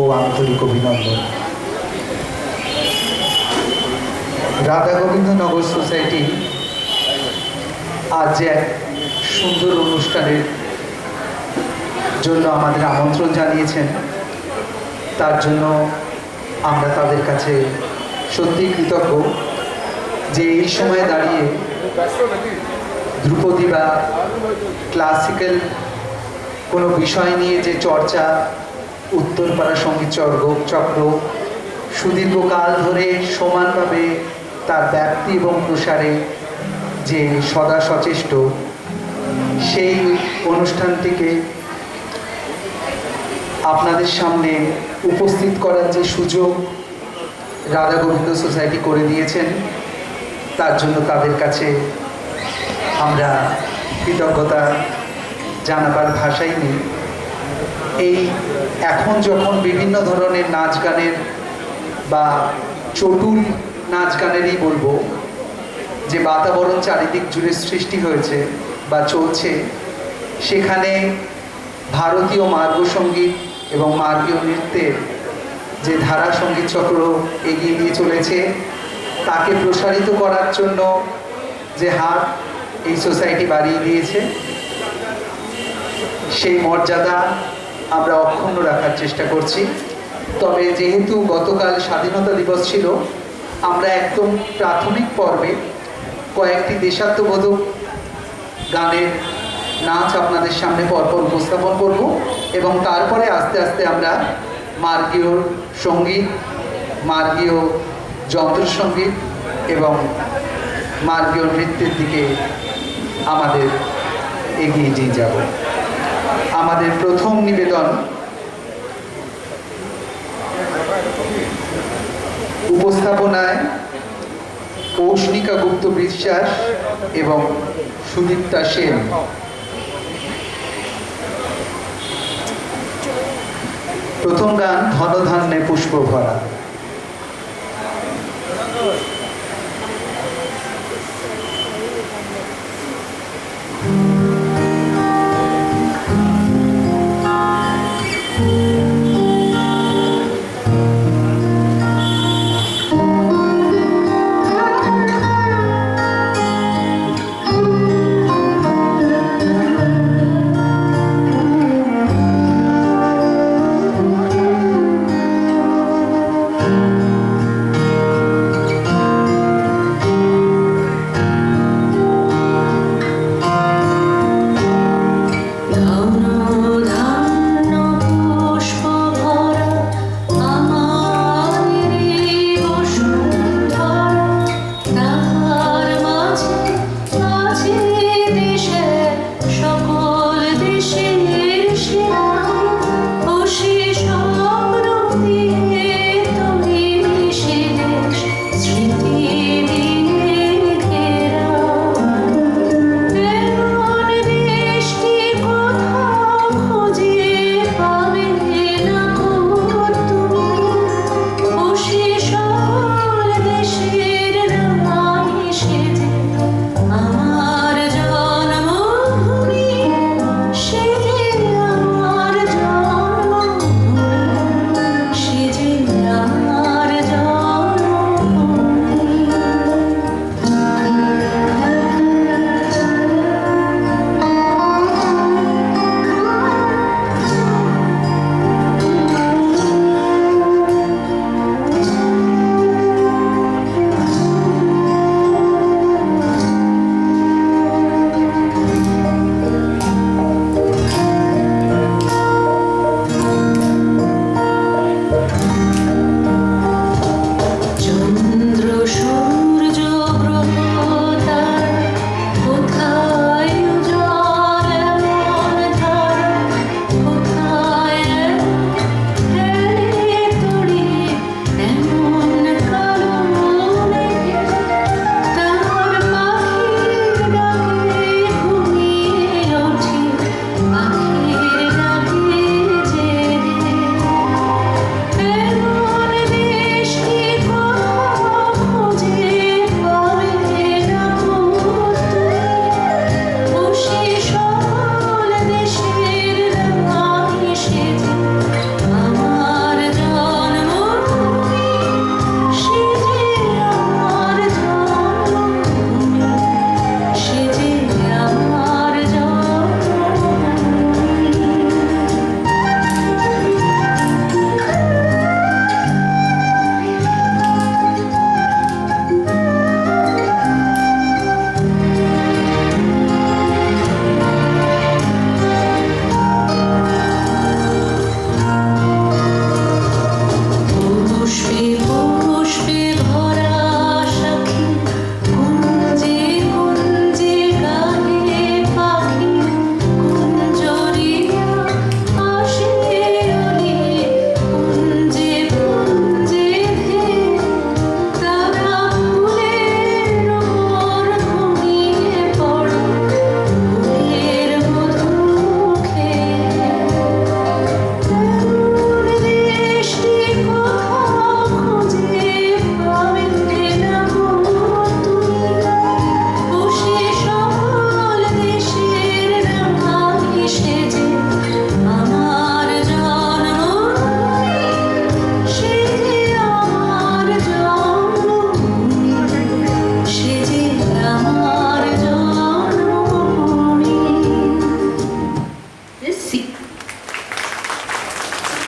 ও আন্তরিক অভিনন্দন। রাধা গোবিন্দনগর সোসাইটি আজ যে এক সুন্দর অনুষ্ঠানের জন্য আমাদের আমন্ত্রণ জানিয়েছেন, তার জন্য আমরা তাদের কাছে সত্যি কৃতজ্ঞ যে এই সময়ে দাঁড়িয়ে ধ্রুপদী বা ক্লাসিক্যাল কোনো বিষয় নিয়ে যে চর্চা উত্তরপাড়া সঙ্গীত চক্র সুদীর্ঘকাল ধরে সমানভাবে তার ব্যাপ্তি এবং প্রসারে যে সদা সচেষ্ট, সেই অনুষ্ঠানটিকে আপনাদের সামনে উপস্থিত করার যে সুযোগ রাধা গোবিন্দ সোসাইটি করে দিয়েছেন, তার জন্য তাদের কাছে আমরা কৃতজ্ঞতা জানাবার ভাষাই নেই। এই এখন যখন বিভিন্ন ধরনের নাচ গানের বা চটুল নাচ গানেরই বলবো যে বাতাবরণ চারিদিক জুড়ে সৃষ্টি হয়েছে বা চলছে, সেখানে ভারতীয় মার্গসঙ্গীত এবং মার্গীয় নৃত্যের যে ধারা সঙ্গীত চক্র এগিয়ে নিয়ে চলেছে, তাকে প্রসারিত করার জন্য যে হাত এই সোসাইটি বাড়িয়ে দিয়েছে, সেই মর্যাদা আমরা অক্ষুণ্ণ রাখার চেষ্টা করছি। তবে যেহেতু গতকাল স্বাধীনতা দিবস ছিল, আমরা একদম প্রাথমিক পর্বে কয়েকটি দেশাত্মবোধক গানের নাচ আপনাদের সামনে পরপর উপস্থাপন করব এবং তারপরে আস্তে আস্তে আমরা মার্গীয় সঙ্গীত, মার্গীয় যন্ত্রসঙ্গীত এবং মার্গীয় নৃত্যের দিকে আমাদের এগিয়ে নিয়ে যাব। আমাদের প্রথম নিবেদন উপস্থাপনায় কৌশনিকা গুপ্ত বিশ্বাস এবং সুদীপ্তা সেন। প্রথম গান ধনধান্যে পুষ্প ভরা।